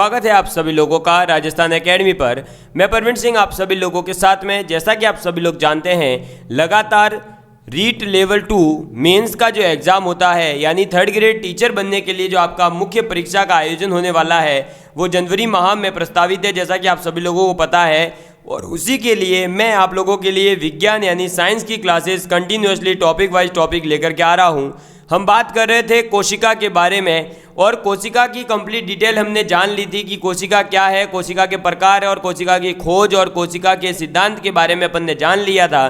स्वागत है आप सभी लोगों का राजस्थान एकेडमी पर। मैं परवीन सिंह आप सभी लोगों के साथ में। जैसा कि आप सभी लोग जानते हैं, लगातार रीट लेवल 2 मेंस का जो एग्ज़ाम होता है, यानी थर्ड ग्रेड टीचर बनने के लिए जो आपका मुख्य परीक्षा का आयोजन होने वाला है, वो जनवरी माह में प्रस्तावित है, जैसा कि आप सभी लोगों को पता है। और उसी के लिए मैं आप लोगों के लिए विज्ञान यानी साइंस की classes continuously topic wise topic लेकर के आ रहा हूँ। हम बात कर रहे थे कोशिका के बारे में, और कोशिका की कंप्लीट डिटेल हमने जान ली थी कि कोशिका क्या है, कोशिका के प्रकार और कोशिका की खोज और कोशिका के सिद्धांत के बारे में अपन ने जान लिया था।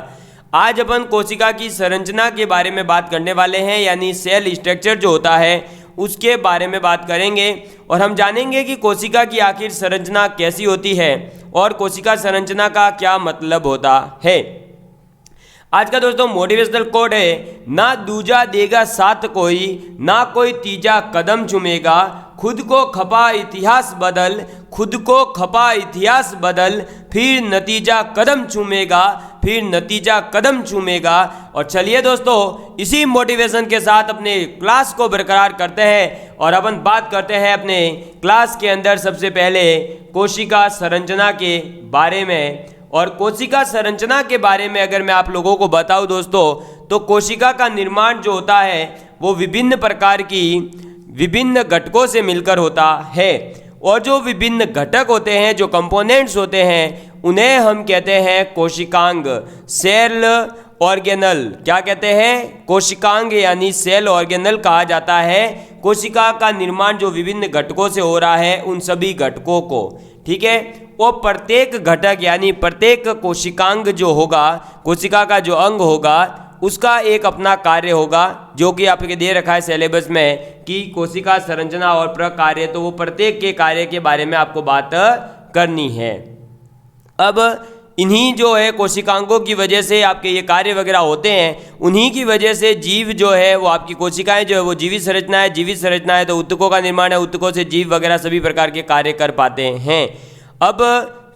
आज अपन कोशिका की संरचना के बारे में बात करने वाले हैं, यानी सेल स्ट्रक्चर जो होता है उसके बारे में बात करेंगे। और हम जानेंगे कि कोशिका की आखिर संरचना कैसी होती है और कोशिका संरचना का क्या मतलब होता है। आज का दोस्तों मोटिवेशनल कोड है, ना दूजा देगा साथ कोई, ना कोई तीजा कदम चूमेगा, खुद को खपा इतिहास बदल, खुद को खपा इतिहास बदल, फिर नतीजा कदम चूमेगा, फिर नतीजा कदम चूमेगा। और चलिए दोस्तों, इसी मोटिवेशन के साथ अपने क्लास को बरकरार करते हैं और अपन बात करते हैं अपने क्लास के अंदर सबसे पहले कोशिका संरचना के बारे में। और कोशिका संरचना के बारे में अगर मैं आप लोगों को बताऊं दोस्तों, तो कोशिका का निर्माण जो होता है वो विभिन्न प्रकार की विभिन्न घटकों से मिलकर होता है। और जो विभिन्न घटक होते हैं, जो कंपोनेंट्स होते हैं, उन्हें हम कहते हैं कोशिकांग, सेल ऑर्गेनल। क्या कहते हैं? कोशिकांग यानी सेल ऑर्गेनल कहा जाता है कोशिका का निर्माण जो विभिन्न घटकों से हो रहा है, उन सभी घटकों को। ठीक है, वो प्रत्येक घटक यानी प्रत्येक कोशिकांग जो होगा, कोशिका का जो अंग होगा, उसका एक अपना कार्य होगा, जो कि आपके दे रखा है सिलेबस में कि कोशिका संरचना और प्रकार्य। तो वो प्रत्येक के कार्य के बारे में आपको बात करनी है। अब इन्हीं जो है कोशिकांगों की वजह से आपके ये कार्य वगैरह होते हैं, उन्हीं की वजह से जीव जो है वो आपकी कोशिकाएं जो है वो जीवित संरचना है। जीवित संरचना है तो ऊतकों का निर्माण है, ऊतकों से जीव वगैरह सभी प्रकार के कार्य कर पाते हैं। अब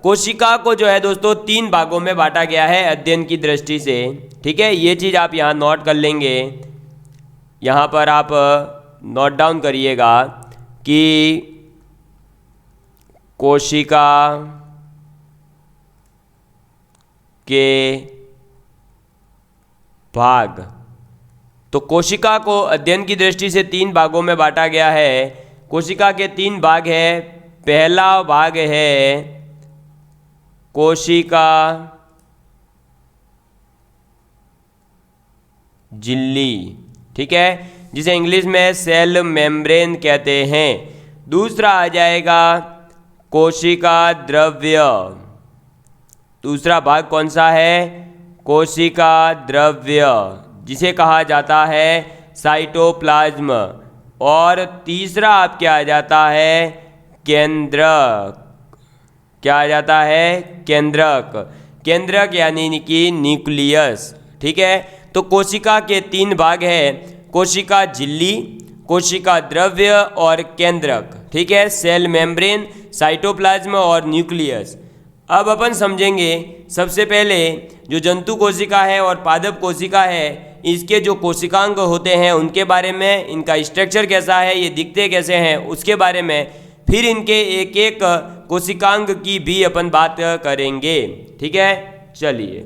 कोशिका को जो है दोस्तों 3 भागों में बांटा गया है अध्ययन की दृष्टि से। ठीक है, ये चीज़ आप यहाँ नोट कर लेंगे, यहाँ पर आप नोट डाउन करिएगा कि कोशिका के भाग। तो कोशिका को अध्ययन की दृष्टि से 3 भागों में बांटा गया है। कोशिका के 3 भाग है। पहला भाग है कोशिका झिल्ली, ठीक है, जिसे इंग्लिश में सेल मेम्ब्रेन कहते हैं। दूसरा आ जाएगा कोशिका द्रव्य। दूसरा भाग कौन सा है? कोशिका द्रव्य, जिसे कहा जाता है साइटोप्लाज्म। और तीसरा आप क्या आ जाता है? केंद्रक। क्या आ जाता है? केंद्रक। केंद्रक यानी कि न्यूक्लियस। ठीक है, तो कोशिका के 3 भाग है, कोशिका झिल्ली, कोशिका द्रव्य और केंद्रक। ठीक है, सेल मेम्ब्रेन, साइटोप्लाज्म और न्यूक्लियस। अब अपन समझेंगे सबसे पहले जो जंतु कोशिका है और पादप कोशिका है, इसके जो कोशिकांग होते हैं उनके बारे में, इनका स्ट्रक्चर कैसा है, ये दिखते कैसे हैं, उसके बारे में। फिर इनके एक एक कोशिकांग की भी अपन बात करेंगे। ठीक है, चलिए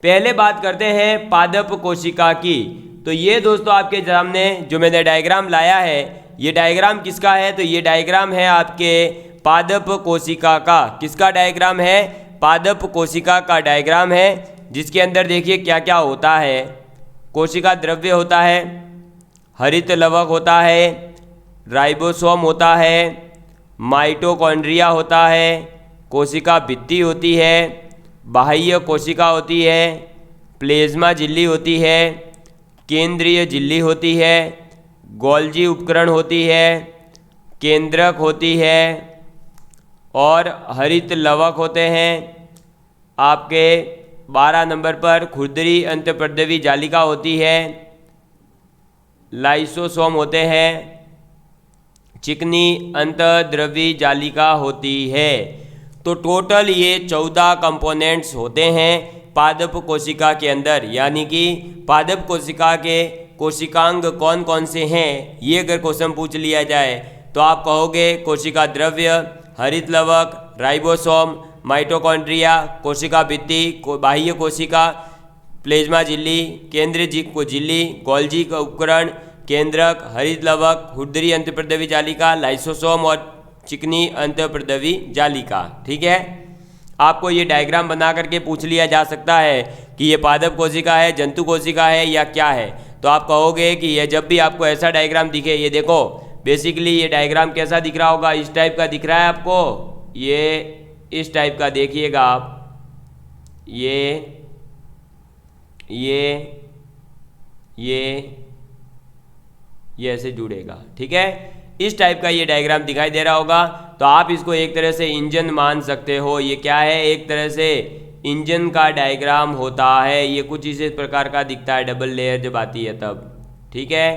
पहले बात करते हैं पादप कोशिका की। तो ये दोस्तों आपके सामने जो मैंने डायग्राम लाया है, ये डायग्राम किसका है? तो ये डायग्राम है आपके पादप कोशिका का। किसका डायग्राम है? पादप कोशिका का डायग्राम है, जिसके अंदर देखिए क्या क्या होता है। कोशिका द्रव्य होता है, हरित लवक होता है, राइबोसोम होता है, माइटोकॉन्ड्रिया होता है, कोशिका भित्ति होती है, बाह्य कोशिका होती है, प्लेज्मा झिल्ली होती है, केंद्रीय झिल्ली होती है, गोल्जी उपकरण होती है, केंद्रक होती है और हरित लवक होते हैं। आपके 12 नंबर पर खुरदरी अंतःप्रद्रवी जालिका होती है, लाइसोसोम होते हैं, चिकनी अंतःद्रवी जालिका होती है। तो टोटल ये 14 कंपोनेंट्स होते हैं पादप कोशिका के अंदर। यानी कि पादप कोशिका के कोशिकांग कौन कौन से हैं, ये अगर क्वेश्चन पूछ लिया जाए तो आप कहोगे कोशिका द्रव्य, हरित लवक, राइबोसोम, माइटोकॉन्ड्रिया, कोशिका भित्ति, बाह्य कोशिका, प्लेज्मा झिल्ली, केंद्रीय झिल्ली, गोल्जी का उपकरण, केंद्रक, हरित लवक, हुड्डरी अंतःप्रद्रवी जालिका, लाइसोसोम और चिकनी अंतःप्रद्रवी जालिका। ठीक है, आपको ये डायग्राम बना करके पूछ लिया जा सकता है कि ये पादप कोशिका है, जंतु कोशिका है या क्या है। तो आप कहोगे कि ये जब भी आपको ऐसा डायग्राम दिखे, ये देखो बेसिकली ये डायग्राम कैसा दिख रहा होगा, इस टाइप का दिख रहा है आपको, ये इस टाइप का देखिएगा आप, ये ऐसे जुड़ेगा। ठीक है, इस टाइप का ये डायग्राम दिखाई दे रहा होगा। तो आप इसको एक तरह से इंजन मान सकते हो। ये क्या है, एक तरह से इंजन का डायग्राम होता है। ये कुछ इसी प्रकार का दिखता है डबल लेयर जब आती है तब। ठीक है,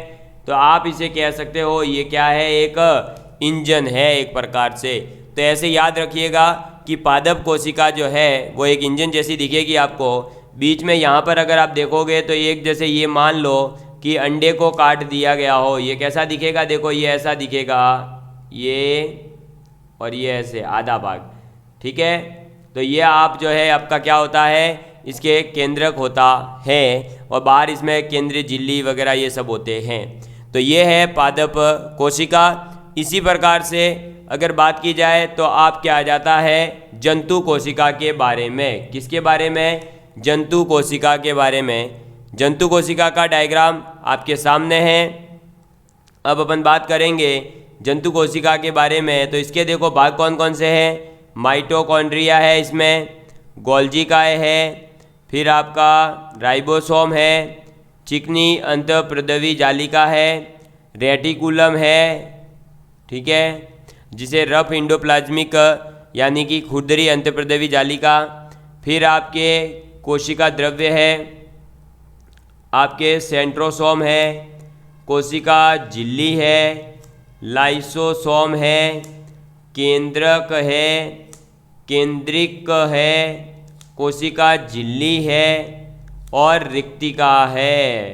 तो आप इसे कह सकते हो ये क्या है, एक इंजन है एक प्रकार से। तो ऐसे याद रखिएगा कि पादप कोशिका जो है वो एक इंजन जैसी दिखेगी आपको। बीच में यहाँ पर अगर आप देखोगे तो एक जैसे ये मान लो कि अंडे को काट दिया गया हो, ये कैसा दिखेगा, देखो ये ऐसा दिखेगा, ये और ये ऐसे आधा भाग। ठीक है, तो ये आप जो है आपका क्या होता है, इसके केंद्रक होता है और बाहर इसमें केंद्रीय झिल्ली वगैरह ये सब होते हैं। तो ये है पादप कोशिका। इसी प्रकार से अगर बात की जाए तो आप क्या आ जाता है जंतु कोशिका के बारे में। किसके बारे में, जंतु कोशिका के बारे में। जंतु कोशिका का डायग्राम आपके सामने है। अब अपन बात करेंगे जंतु कोशिका के बारे में। तो इसके देखो भाग कौन कौन से हैं, माइटोकॉन्ड्रिया है, इसमें गोल्जिकाए है, फिर आपका राइबोसोम है, चिकनी अंतःप्रद्रवी जालिका है, रेटिकुलम है, ठीक है, जिसे रफ इंडोप्लाज्मिक यानी कि खुरदरी अंतःप्रद्रवी जालिका, फिर आपके कोशिका द्रव्य है, आपके सेंट्रोसोम है, कोशिका झिल्ली है, लाइसोसोम है, केंद्रक है, केंद्रिक है, कोशिका झिल्ली है और रिक्तिका है।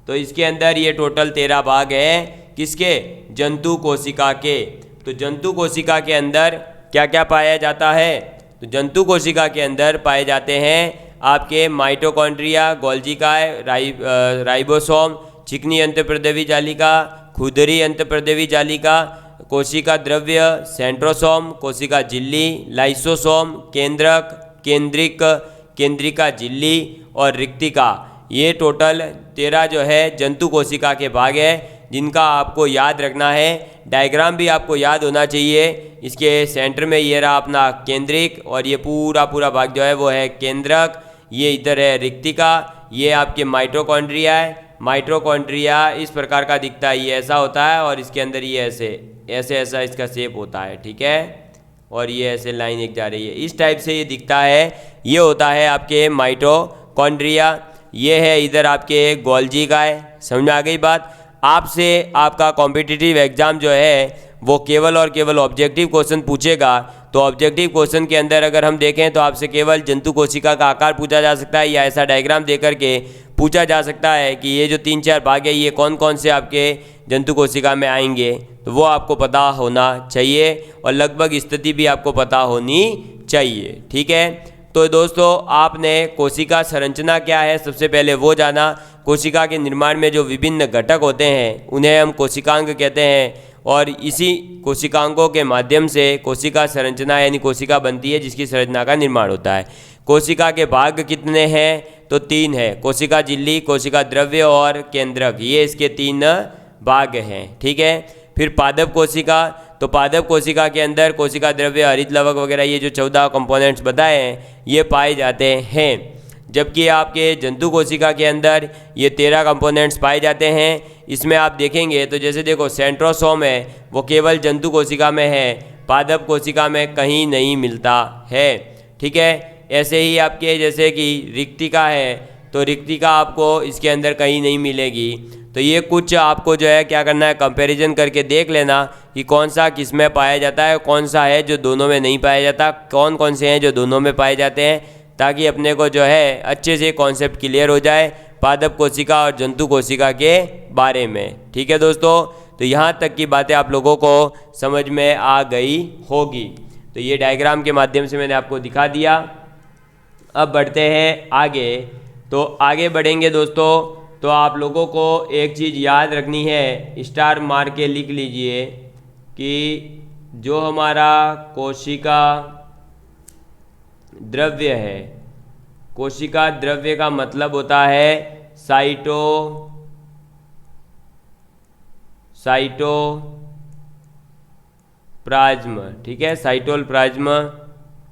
तो इसके अंदर ये टोटल 13 भाग है किसके, जंतु कोशिका के। तो जंतु कोशिका के अंदर क्या क्या पाया जाता है, तो जंतु कोशिका के अंदर पाए जाते हैं आपके माइटोकॉन्ड्रिया, गोल्जिकाए, राइबोसोम, चिकनी अंतःप्रद्रवी जालिका, खुरदरी अंतःप्रद्रवी जालिका, कोशिका द्रव्य, सेंट्रोसोम, कोशिका झिल्ली, लाइसोसोम, केंद्रक, केंद्रिक, केंद्रिका झिल्ली और रिक्तिका। ये टोटल 13 जो है जंतु कोशिका के भाग है जिनका आपको याद रखना है। डायग्राम भी आपको याद होना चाहिए। इसके सेंटर में ये रहा अपना केंद्रिक और ये पूरा भाग जो है वो है केंद्रक। ये इधर है रिक्तिका, ये आपके माइटोकॉन्ड्रिया है। माइटोकॉन्ड्रिया इस प्रकार का दिखता है, ये ऐसा होता है और इसके अंदर ये ऐसा इसका शेप होता है, ठीक है, और ये ऐसे लाइन एक जा रही है, इस टाइप से ये दिखता है। ये होता है आपके माइटोकॉन्ड्रिया। ये है इधर आपके गोल्जिकाए। समझ में आ गई बात। आपसे आपका कॉम्पिटिटिव एग्जाम जो है वो केवल और केवल ऑब्जेक्टिव क्वेश्चन पूछेगा। तो ऑब्जेक्टिव क्वेश्चन के अंदर अगर हम देखें तो आपसे केवल जंतु कोशिका का आकार पूछा जा सकता है या ऐसा डायग्राम दे करके पूछा जा सकता है कि ये जो 3-4 भाग है ये कौन कौन से आपके जंतु कोशिका में आएंगे, तो वो आपको पता होना चाहिए और लगभग स्थिति भी आपको पता होनी चाहिए, ठीक है। तो दोस्तों आपने कोशिका संरचना क्या है सबसे पहले वो जाना। कोशिका के निर्माण में जो विभिन्न घटक होते हैं उन्हें हम कोशिकांग कहते हैं और इसी कोशिकांगों के माध्यम से कोशिका संरचना यानी कोशिका बनती है जिसकी संरचना का निर्माण होता है। कोशिका के भाग कितने हैं, तो 3 है, कोशिका झिल्ली, कोशिका द्रव्य और केंद्रक, ये इसके 3 भाग हैं, ठीक है। फिर पादप कोशिका, तो पादप कोशिका के अंदर कोशिका द्रव्य, हरित लवक वगैरह ये जो 14 कंपोनेंट्स बताए हैं ये पाए जाते हैं। जबकि आपके जंतु कोशिका के अंदर ये 13 कंपोनेंट्स पाए जाते हैं। इसमें आप देखेंगे तो जैसे देखो सेंट्रोसोम है वो केवल जंतु कोशिका में है, पादप कोशिका में कहीं नहीं मिलता है, ठीक है। ऐसे ही आपके जैसे कि रिक्तिका है तो रिक्तिका आपको इसके अंदर कहीं नहीं मिलेगी। तो ये कुछ आपको जो है क्या करना है, कंपैरिजन करके देख लेना कि कौन सा किस में पाया जाता है, कौन सा है जो दोनों में नहीं पाया जाता, कौन कौन से हैं जो दोनों में पाए जाते हैं, ताकि अपने को जो है अच्छे से कॉन्सेप्ट क्लियर हो जाए पादप कोशिका और जंतु कोशिका के बारे में, ठीक है दोस्तों। तो यहाँ तक की बातें आप लोगों को समझ में आ गई होगी। तो ये डायग्राम के माध्यम से मैंने आपको दिखा दिया। अब बढ़ते हैं आगे। तो आगे बढ़ेंगे दोस्तों, तो आप लोगों को एक चीज़ याद रखनी है, स्टार मार के लिख लीजिए कि जो हमारा कोशिका द्रव्य है, कोशिका द्रव्य का मतलब होता है साइटोप्लाज्म, ठीक है,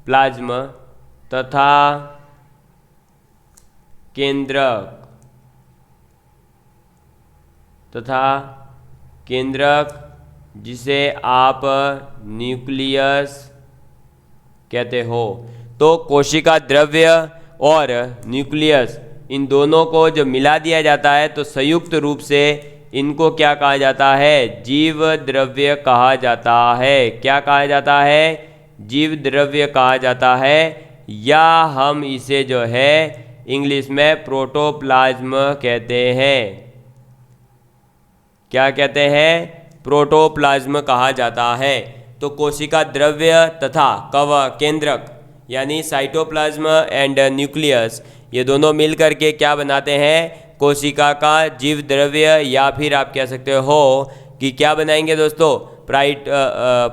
प्लाज्म तथा केंद्रक जिसे आप न्यूक्लियस कहते हो। तो कोशिका द्रव्य और न्यूक्लियस, इन दोनों को जब मिला दिया जाता है तो संयुक्त रूप से इनको क्या कहा जाता है? जीव द्रव्य कहा जाता है। क्या कहा जाता है? जीव द्रव्य कहा जाता है, या हम इसे जो है इंग्लिश में प्रोटोप्लाज्म कहते हैं। क्या कहते हैं? प्रोटोप्लाज्म कहा जाता है। तो कोशिका द्रव्य तथा केंद्रक यानी साइटोप्लाज्म एंड न्यूक्लियस, ये दोनों मिलकर के क्या बनाते हैं? कोशिका का जीव द्रव्य, या फिर आप कह सकते हो कि क्या बनाएंगे दोस्तों?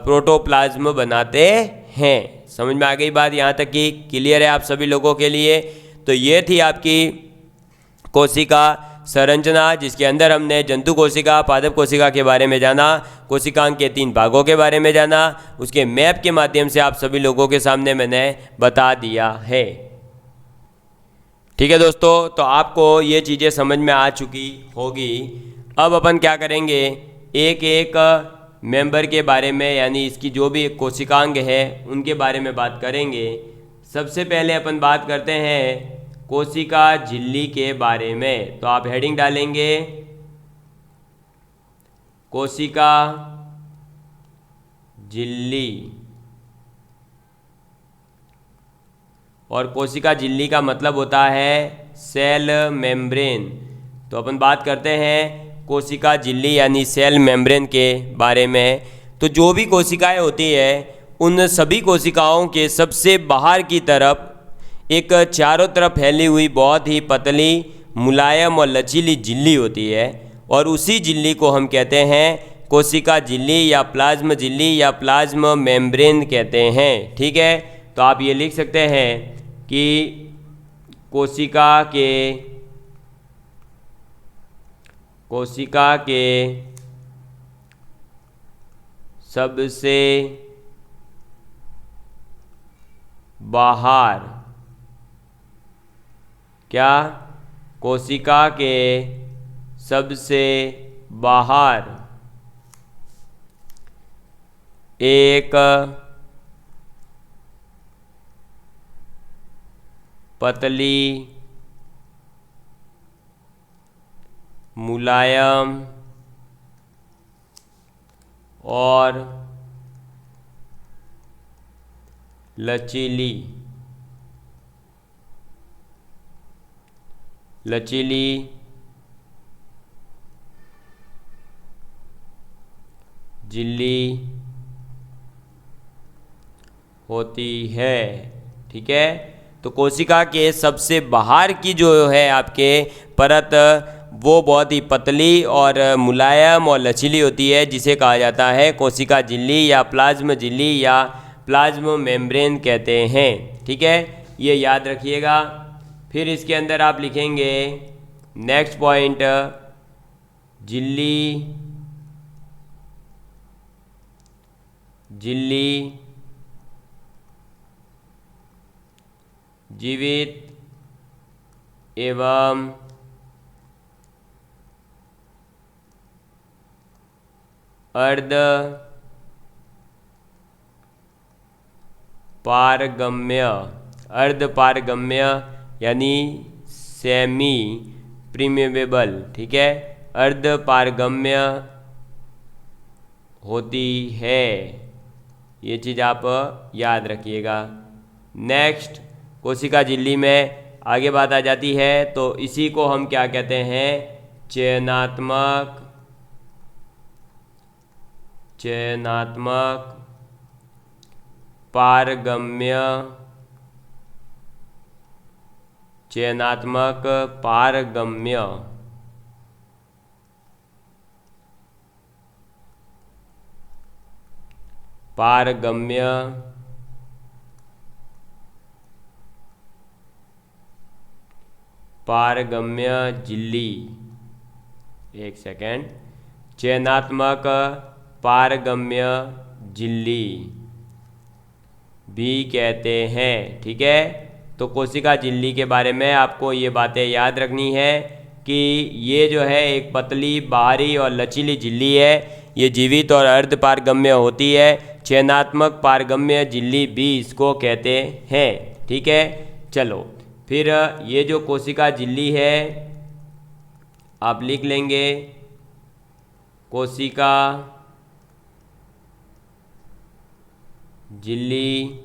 प्रोटोप्लाज्म बनाते हैं। समझ में आ गई बात? यहाँ तक कि क्लियर है आप सभी लोगों के लिए? तो ये थी आपकी कोशिका संरचना, जिसके अंदर हमने जंतु कोशिका, पादप कोशिका के बारे में जाना, कोशिकांग के 3 भागों के बारे में जाना, उसके मैप के माध्यम से आप सभी लोगों के सामने मैंने बता दिया है। ठीक है दोस्तों, तो आपको ये चीज़ें समझ में आ चुकी होगी। अब अपन क्या करेंगे, एक एक मेंबर के बारे में, यानी इसकी जो भी कोशिकांग है उनके बारे में बात करेंगे। सबसे पहले अपन बात करते हैं कोशिका झिल्ली के बारे में। तो आप हेडिंग डालेंगे कोशिका झिल्ली, और कोशिका झिल्ली का मतलब होता है सेल मेम्ब्रेन। तो अपन बात करते हैं कोशिका झिल्ली यानी सेल मेम्ब्रेन के बारे में। तो जो भी कोशिकाएं होती है, उन सभी कोशिकाओं के सबसे बाहर की तरफ एक चारों तरफ फैली हुई बहुत ही पतली, मुलायम और लचीली झिल्ली होती है, और उसी झिल्ली को हम कहते हैं कोशिका झिल्ली या प्लाज्म झिल्ली या प्लाज्म मेम्ब्रेन कहते हैं। ठीक है, तो आप ये लिख सकते हैं कि कोशिका के सबसे बाहर, क्या? कोशिका के सबसे बाहर एक पतली, मुलायम और लचीली झिल्ली होती है। ठीक है, तो कोशिका के सबसे बाहर की जो है आपके परत, वो बहुत ही पतली और मुलायम और लचीली होती है, जिसे कहा जाता है कोशिका झिल्ली या प्लाज्म झिल्ली या प्लाज्म मेम्ब्रेन कहते हैं। ठीक है, ये याद रखिएगा। फिर इसके अंदर आप लिखेंगे नेक्स्ट पॉइंट, झिल्ली जीवित एवं अर्ध पारगम्य यानी सेमी प्रीमेबल, ठीक है, अर्ध पारगम्य होती है। ये चीज़ आप याद रखिएगा। नेक्स्ट, कोशिका झिल्ली में आगे बात आ जाती है, तो इसी को हम क्या कहते हैं? चयनात्मक चयनात्मक पारगम्य चयनात्मक पारगम्य पारगम्य पारगम्य झिल्ली, एक सेकेंड, चयनात्मक पारगम्य झिल्ली भी कहते हैं। ठीक है, तो कोशिका झिल्ली के बारे में आपको ये बातें याद रखनी है कि ये जो है एक पतली, बाहरी और लचीली झिल्ली है। ये जीवित और अर्ध पारगम्य होती है। चयनात्मक पारगम्य झिल्ली भी इसको कहते हैं। ठीक है, चलो फिर ये जो कोशिका झिल्ली है आप लिख लेंगे, कोशिका झिल्ली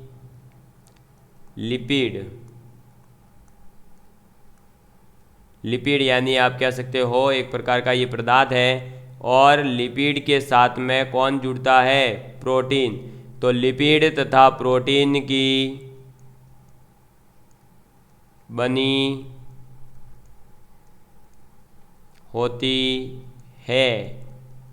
लिपिड यानी आप कह सकते हो एक प्रकार का ये पदार्थ है, और लिपिड के साथ में कौन जुड़ता है? प्रोटीन। तो लिपिड तथा प्रोटीन की बनी होती है।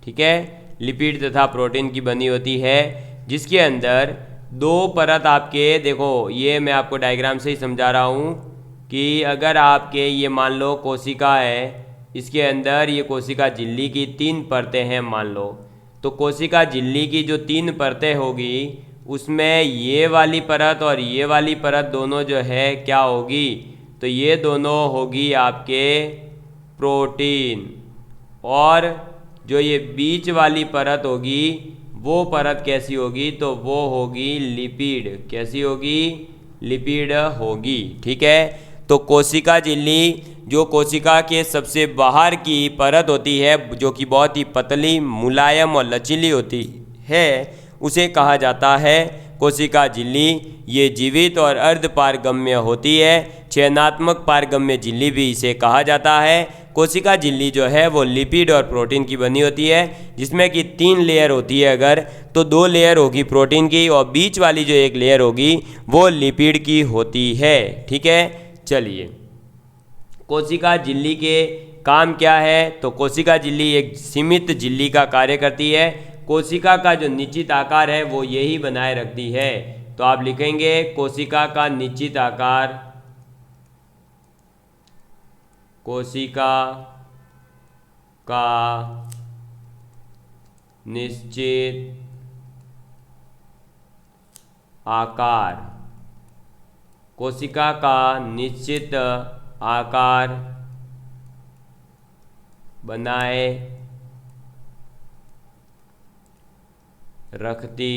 ठीक है, लिपिड तथा प्रोटीन की बनी होती है, जिसके अंदर दो परत आपके, देखो ये मैं आपको डायग्राम से ही समझा रहा हूँ कि अगर आपके ये मान लो कोशिका है, इसके अंदर ये कोशिका झिल्ली की 3 परतें हैं मान लो, तो कोशिका झिल्ली की जो 3 परतें होगी उसमें ये वाली परत और ये वाली परत दोनों जो है क्या होगी? तो ये दोनों होगी आपके प्रोटीन, और जो ये बीच वाली परत होगी वो परत कैसी होगी? तो वो होगी लिपिड। कैसी होगी? लिपिड होगी। ठीक है, तो कोशिका झिल्ली जो कोशिका के सबसे बाहर की परत होती है, जो कि बहुत ही पतली, मुलायम और लचीली होती है, उसे कहा जाता है कोशिका झिल्ली। ये जीवित और अर्ध पारगम्य होती है। चयनात्मक पारगम्य झिल्ली भी इसे कहा जाता है। कोशिका झिल्ली जो है वो लिपिड और प्रोटीन की बनी होती है, जिसमें कि 3 लेयर होती है अगर, तो 2 लेयर होगी प्रोटीन की और बीच वाली जो एक लेयर होगी वो लिपिड की होती है। ठीक है, चलिए कोशिका झिल्ली के काम क्या है? तो कोशिका झिल्ली एक सीमित झिल्ली का कार्य करती है। कोशिका का जो निश्चित आकार है वो यही बनाए रखती है। तो आप लिखेंगे कोशिका का निश्चित आकार, कोशिका का निश्चित आकार, कोशिका का निश्चित आकार बनाए रखती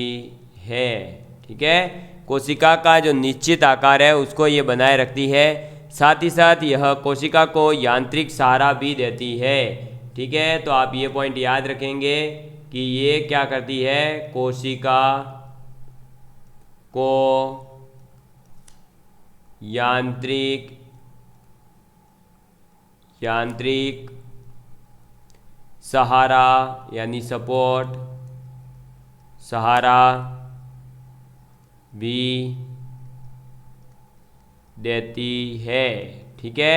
है। ठीक है, कोशिका का जो निश्चित आकार है उसको ये बनाए रखती है। साथ ही साथ यह कोशिका को यांत्रिक सहारा भी देती है। ठीक है, तो आप ये पॉइंट याद रखेंगे कि ये क्या करती है? कोशिका को यांत्रिक सहारा यानी सपोर्ट, सहारा भी देती है। ठीक है,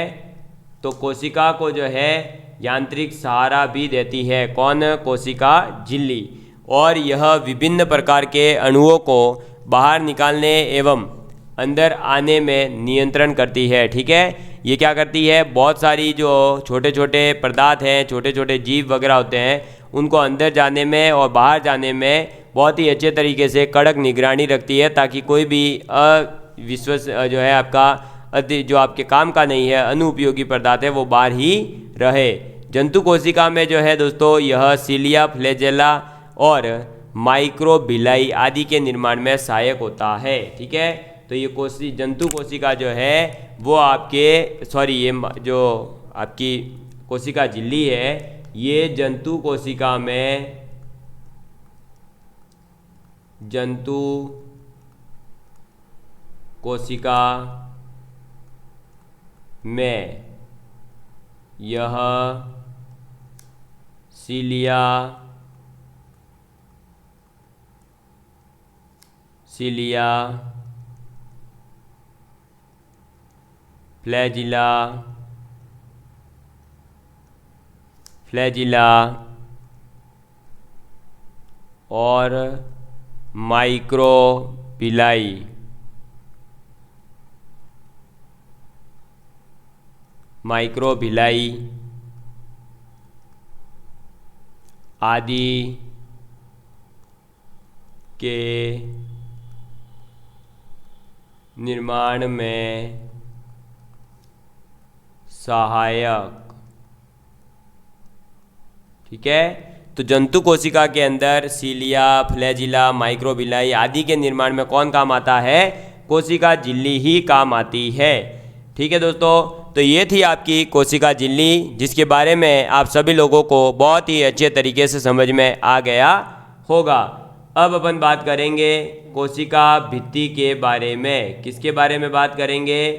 तो कोशिका को जो है यांत्रिक सहारा भी देती है। कौन? कोशिका झिल्ली। और यह विभिन्न प्रकार के अणुओं को बाहर निकालने एवं अंदर आने में नियंत्रण करती है। ठीक है, ये क्या करती है? बहुत सारी जो छोटे छोटे पदार्थ हैं, छोटे छोटे जीव वगैरह होते हैं, उनको अंदर जाने में और बाहर जाने में बहुत ही अच्छे तरीके से कड़क निगरानी रखती है, ताकि कोई भी अविश्वास जो है आपका जो आपके काम का नहीं है, अनुपयोगी पदार्थ है, वो बाहर ही रहे। जंतु कोशिका में जो है दोस्तों यह सीलिया, फ्लैजेला और माइक्रोबिलाई आदि के निर्माण में सहायक होता है। ठीक है, तो ये जंतु कोशिका जो है वो आपके ये जो आपकी कोशिका झिल्ली है, ये जंतु कोशिका में यह सीलिया, सिलिया, फ्लैजिला, फ्लैजिला और माइक्रोविलाई। माइक्रोविलाई आदि के निर्माण में सहायक। ठीक है, तो जंतु कोशिका के अंदर सीलिया, फ्लैजिला, माइक्रोविलाई आदि के निर्माण में कौन काम आता है? कोशिका झिल्ली ही काम आती है। ठीक है दोस्तों, तो ये थी आपकी कोशिका झिल्ली, जिसके बारे में आप सभी लोगों को बहुत ही अच्छे तरीके से समझ में आ गया होगा। अब अपन बात करेंगे कोशिका भित्ति के बारे में। किसके बारे में बात करेंगे?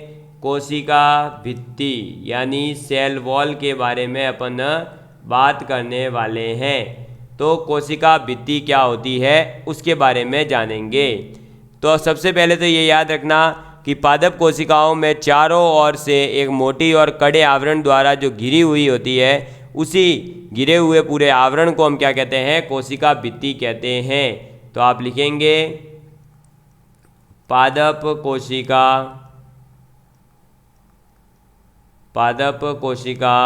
कोशिका भित्ति यानी सेल वॉल के बारे में अपन बात करने वाले हैं। तो कोशिका भित्ति क्या होती है उसके बारे में जानेंगे। तो सबसे पहले तो ये याद रखना कि पादप कोशिकाओं में चारों ओर से एक मोटी और कड़े आवरण द्वारा जो घिरी हुई होती है, उसी घिरे हुए पूरे आवरण को हम क्या कहते हैं? कोशिका भित्ति कहते हैं। तो आप लिखेंगे पादप कोशिका, पादप कोशिका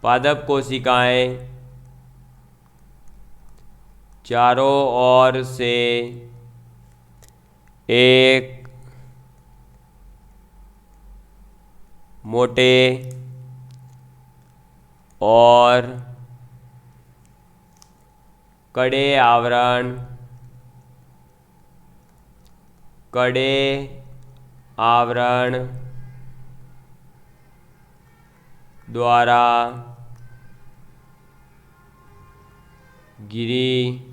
पादप कोशिकाएं चारों ओर से एक मोटे और कड़े आवरण द्वारा घिरी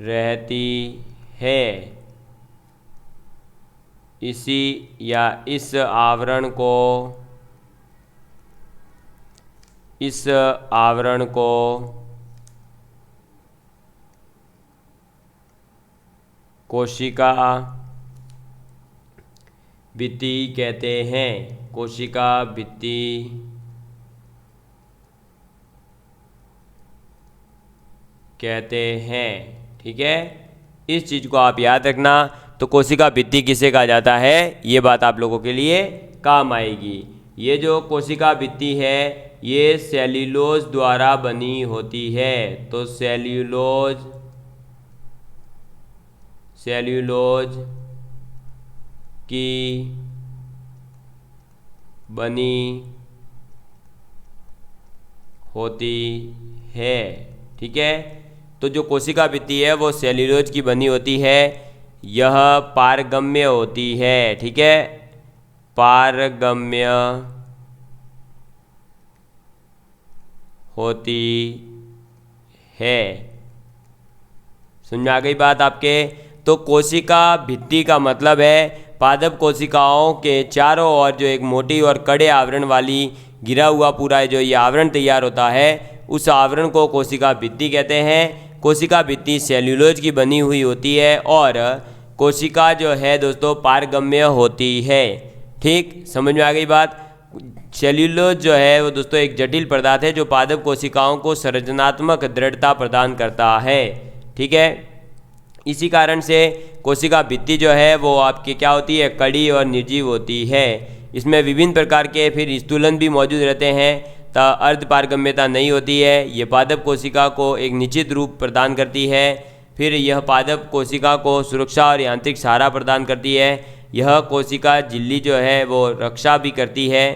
रहती है। इसी या इस आवरण को कोशिका भित्ति कहते हैं। कोशिका भित्ति कहते हैं। ठीक है, इस चीज़ को आप याद रखना। तो कोशिका भित्ति किसे कहा जाता है, ये बात आप लोगों के लिए काम आएगी। ये जो कोशिका भित्ति है ये सेल्यूलोज द्वारा बनी होती है। तो सेल्यूलोज की बनी होती है। ठीक है, तो जो कोशिका भित्ति है वो सेल्यूलोज की बनी होती है। यह पारगम्य होती है। ठीक है, पारगम्य होती है। समझ में आ गई बात आपके? तो कोशिका भित्ति का मतलब है पादप कोशिकाओं के चारों ओर जो एक मोटी और कड़े आवरण वाली घिरा हुआ पूरा जो ये आवरण तैयार होता है, उस आवरण को कोशिका भित्ति कहते हैं। कोशिका भित्ति सेल्यूलोज की बनी हुई होती है और कोशिका जो है दोस्तों पारगम्य होती है। ठीक, समझ में आ गई बात? सेल्यूलोज जो है वो दोस्तों एक जटिल पदार्थ है जो पादप कोशिकाओं को संरचनात्मक दृढ़ता प्रदान करता है। ठीक है, इसी कारण से कोशिका भित्ति जो है वो आपकी क्या होती है? कड़ी और निर्जीव होती है। इसमें विभिन्न प्रकार के फिर स्थूलन भी मौजूद रहते हैं। तो अर्ध पारगम्यता नहीं होती है। ये पादप कोशिका को एक निश्चित रूप प्रदान करती है। फिर यह पादप कोशिका को सुरक्षा और यांत्रिक सहारा प्रदान करती है। यह कोशिका झिल्ली जो है वो रक्षा भी करती है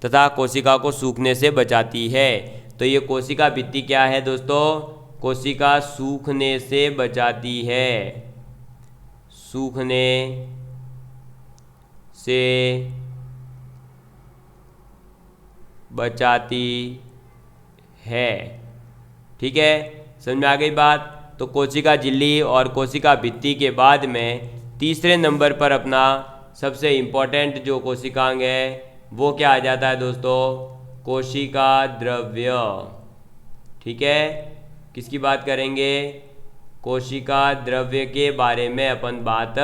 तथा कोशिका को सूखने से बचाती है। तो ये कोशिका भित्ति क्या है दोस्तों? कोशिका सूखने से बचाती है। सूखने से बचाती है। ठीक है, समझ में आ गई बात? तो कोशिका झिल्ली और कोशिका भित्ति के बाद में तीसरे नंबर पर अपना सबसे इम्पोर्टेंट जो कोशिकांग है वो क्या आ जाता है दोस्तों? कोशिका द्रव्य। ठीक है, किसकी बात करेंगे? कोशिका द्रव्य के बारे में अपन बात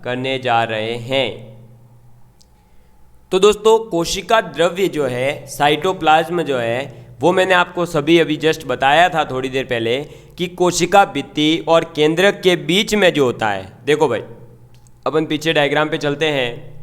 करने जा रहे हैं। तो दोस्तों, कोशिका द्रव्य जो है, साइटोप्लाज्म जो है, वो मैंने आपको सभी अभी जस्ट बताया था थोड़ी देर पहले कि कोशिका भित्ति और केंद्रक के बीच में जो होता है। देखो भाई, अपन पीछे डायग्राम पे चलते हैं,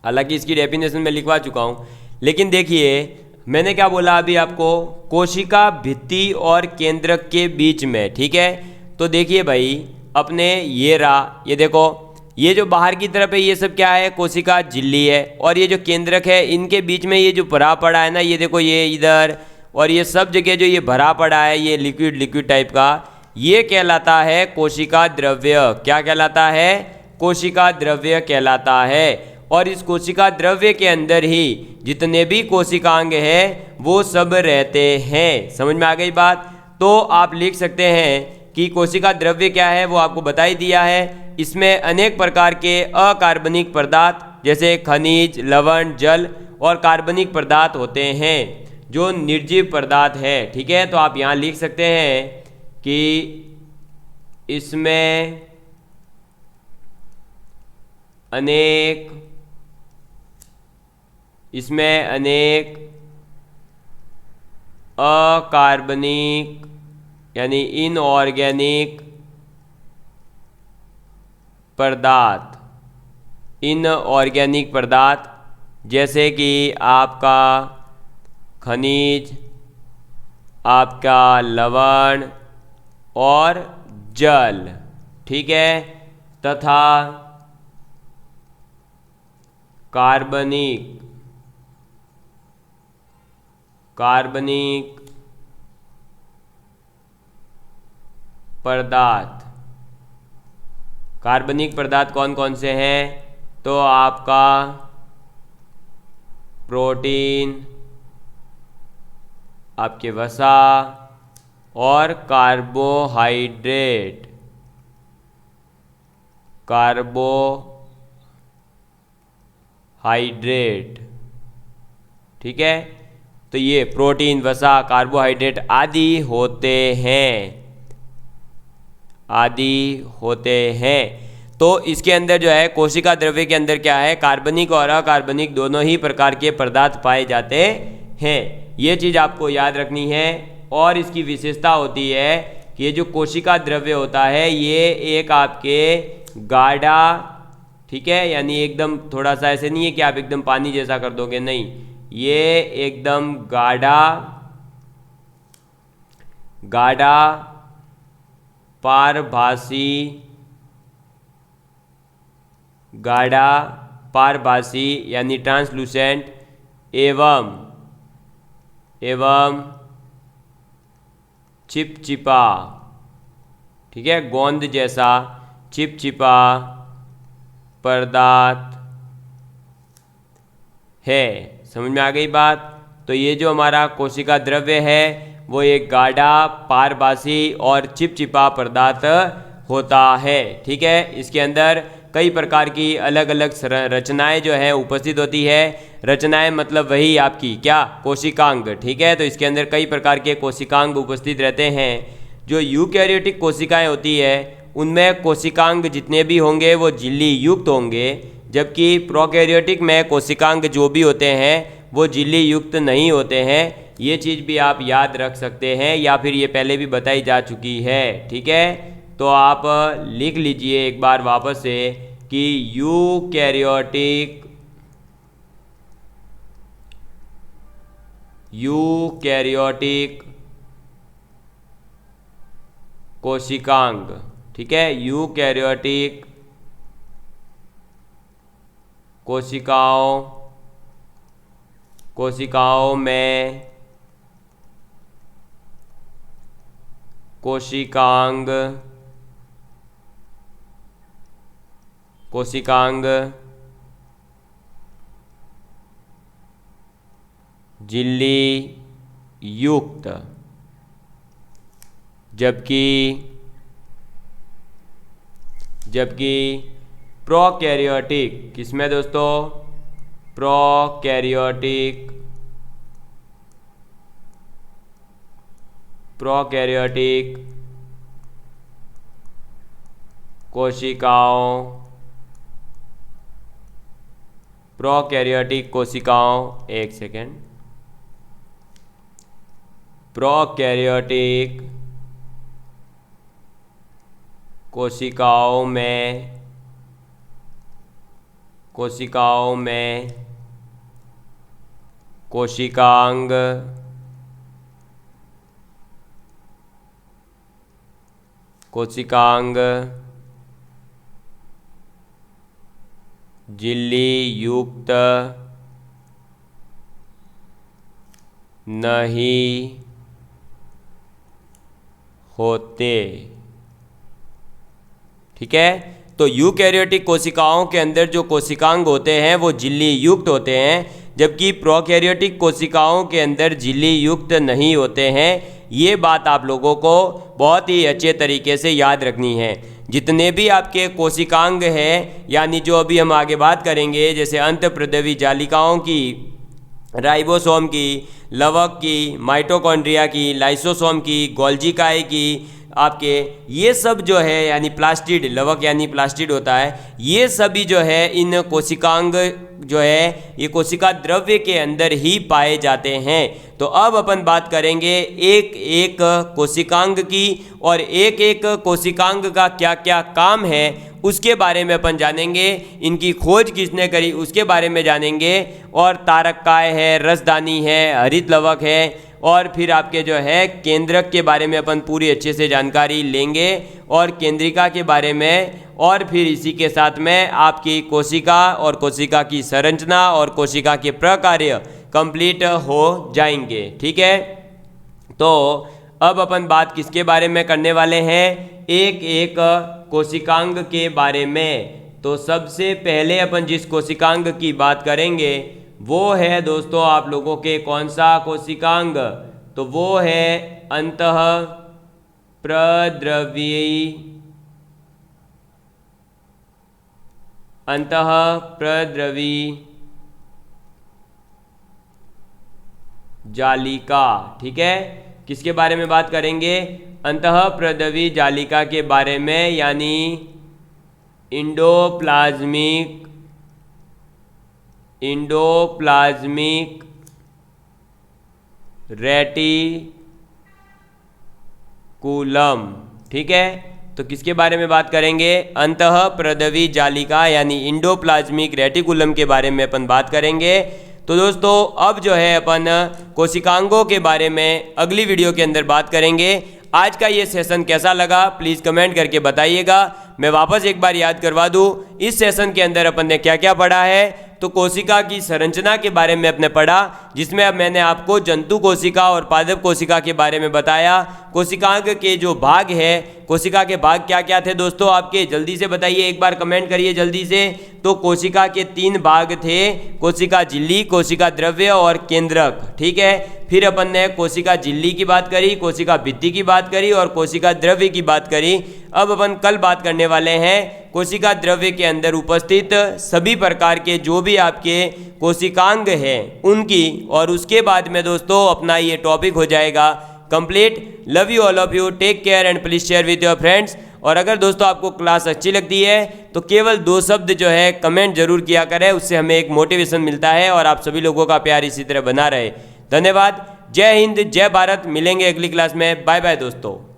हालांकि इसकी डेफिनेशन मैं लिखवा चुका हूँ, लेकिन देखिए मैंने क्या बोला अभी आपको, कोशिका भित्ति और केंद्रक के बीच में। ठीक है, तो देखिए भाई, अपने ये रहा, ये देखो, ये जो बाहर की तरफ है ये सब क्या है? कोशिका झिल्ली है। और ये जो केंद्रक है, इनके बीच में ये जो भरा पड़ा है ना, ये देखो, ये इधर और ये सब जगह जो ये भरा पड़ा है, ये लिक्विड टाइप का, ये कहलाता है कोशिका द्रव्य। क्या कहलाता है? कोशिका द्रव्य कहलाता है। और इस कोशिका द्रव्य के अंदर ही जितने भी कोशिकांग हैं वो सब रहते हैं। समझ में आ गई बात? तो आप लिख सकते हैं कि कोशिका द्रव्य क्या है, वो आपको बता ही दिया है। इसमें अनेक प्रकार के अकार्बनिक पदार्थ जैसे खनिज, लवण, जल और कार्बनिक पदार्थ होते हैं जो निर्जीव पदार्थ है। ठीक है, तो आप यहाँ लिख सकते हैं कि इसमें अनेक अकार्बनिक यानी इनऑर्गेनिक पदार्थ जैसे कि आपका खनिज, आपका लवण और जल, ठीक है, तथा कार्बनिक पदार्थ। कार्बनिक पदार्थ कौन कौन से हैं? तो आपका प्रोटीन, आपके वसा और कार्बोहाइड्रेट। ठीक है, तो ये प्रोटीन, वसा, कार्बोहाइड्रेट आदि होते हैं। तो इसके अंदर जो है, कोशिका द्रव्य के अंदर क्या है, कार्बनिक और अकार्बनिक दोनों ही प्रकार के पदार्थ पाए जाते हैं। ये चीज़ आपको याद रखनी है। और इसकी विशेषता होती है कि ये जो कोशिका द्रव्य होता है, ये एक आपके गाढ़ा, ठीक है, यानी एकदम थोड़ा सा ऐसे नहीं है कि आप एकदम पानी जैसा कर दोगे, नहीं, ये एकदम गाढ़ा पारभासी यानी ट्रांसलूसेंट एवं चिपचिपा, ठीक है, गोंद जैसा चिपचिपा पदार्थ है। समझ में आ गई बात? तो ये जो हमारा कोशिका द्रव्य है वो एक गाढ़ा, पारभासी और चिपचिपा पदार्थ होता है। ठीक है, इसके अंदर कई प्रकार की अलग अलग रचनाएं जो है उपस्थित होती है। रचनाएं मतलब वही आपकी क्या, कोशिकांग। ठीक है, तो इसके अंदर कई प्रकार के कोशिकांग उपस्थित रहते हैं। जो यूकैरियोटिक कोशिकाएं होती है उनमें कोशिकांग जितने भी होंगे वो झिल्ली युक्त होंगे, जबकि प्रोकैरियोटिक में कोशिकांग जो भी होते हैं वो झिल्ली युक्त नहीं होते हैं। ये चीज़ भी आप याद रख सकते हैं, या फिर ये पहले भी बताई जा चुकी है। ठीक है, तो आप लिख लीजिए एक बार वापस से कि यूकैरियोटिक कोशिकांग, ठीक है, यूकैरियोटिक कोशिकाओं में कोशिकांग झिल्ली युक्त, जबकि प्रोकैरियोटिक, किसमें दोस्तों, प्रोकैरियोटिक प्रोकैरियोटिक कोशिकाओं, प्रोकैरियोटिक कोशिकाओं, एक सेकेंड, प्रोकैरियोटिक कोशिकाओं में कोशिकांग झिल्ली युक्त नहीं होते। ठीक है, तो यूकैरियोटिक कोशिकाओं के अंदर जो कोशिकांग होते हैं वो झिल्ली युक्त होते हैं, जबकि प्रोकैरियोटिक कोशिकाओं के अंदर झिल्ली युक्त नहीं होते हैं। ये बात आप लोगों को बहुत ही अच्छे तरीके से याद रखनी है। जितने भी आपके कोशिकांग हैं, यानी जो अभी हम आगे बात करेंगे, जैसे अंतःप्रद्रवी जालिकाओं की, राइबोसोम की, लवक की, माइटोकॉन्ड्रिया की, लाइसोसोम की, गोल्जी काय की, आपके ये सब जो है, यानी प्लास्टिड, लवक यानी प्लास्टिड होता है, ये सभी जो है इन कोशिकांग जो है ये कोशिका द्रव्य के अंदर ही पाए जाते हैं। तो अब अपन बात करेंगे एक एक कोशिकांग की, और एक एक कोशिकांग का क्या क्या काम है उसके बारे में अपन जानेंगे। इनकी खोज किसने करी उसके बारे में जानेंगे, और तारककाय है, रसदानी है, हरित लवक है, और फिर आपके जो है केंद्रक के बारे में अपन पूरी अच्छे से जानकारी लेंगे, और केंद्रिका के बारे में, और फिर इसी के साथ में आपकी कोशिका और कोशिका की संरचना और कोशिका के प्रकार्य कंप्लीट हो जाएंगे। ठीक है, तो अब अपन बात किसके बारे में करने वाले हैं, एक एक कोशिकांग के बारे में। तो सबसे पहले अपन जिस कोशिकांग की बात करेंगे वो है दोस्तों आप लोगों के कौन सा कोशिकांग, तो वो है अंतःप्रद्रवी जालिका। ठीक है, किसके बारे में बात करेंगे, अंतःप्रद्रवी जालिका के बारे में, यानी इंडोप्लाज्मिक रेटिकुलम। ठीक है, तो किसके बारे में बात करेंगे, अंतःप्रद्रवी जालिका यानी इंडोप्लाज्मिक रेटिकुलम के बारे में अपन बात करेंगे। तो दोस्तों अब जो है अपन कोशिकांगों के बारे में अगली वीडियो के अंदर बात करेंगे। आज का ये सेशन कैसा लगा प्लीज़ कमेंट करके बताइएगा। मैं वापस एक बार याद करवा दूँ, इस सेशन के अंदर अपन ने क्या क्या पढ़ा है। तो कोशिका की संरचना के बारे में अपने पढ़ा, जिसमें अब मैंने आपको जंतु कोशिका और पादप कोशिका के बारे में बताया। कोशिकांग के जो भाग है, कोशिका के भाग क्या क्या थे दोस्तों आपके, जल्दी से बताइए, एक बार कमेंट करिए जल्दी से। तो कोशिका के 3 भाग थे, कोशिका झिल्ली, कोशिका द्रव्य और केंद्रक। ठीक है, फिर अपन ने कोशिका झिल्ली की बात करी, कोशिका भित्ति की बात करी और कोशिका द्रव्य की बात करी। अब अपन कल बात करने वाले हैं कोशिका द्रव्य के अंदर उपस्थित सभी प्रकार के जो भी आपके कोशिकांग हैं उनकी, और उसके बाद में दोस्तों अपना ये टॉपिक हो जाएगा complete. Love you all of you, take care and please share with your friends. और अगर दोस्तों आपको क्लास अच्छी लगती है तो केवल 2 शब्द जो है कमेंट जरूर किया करें, उससे हमें एक मोटिवेशन मिलता है और आप सभी लोगों का प्यार इसी तरह बना रहे। धन्यवाद, जय हिंद, जय भारत। मिलेंगे अगली क्लास में, बाय बाय दोस्तों।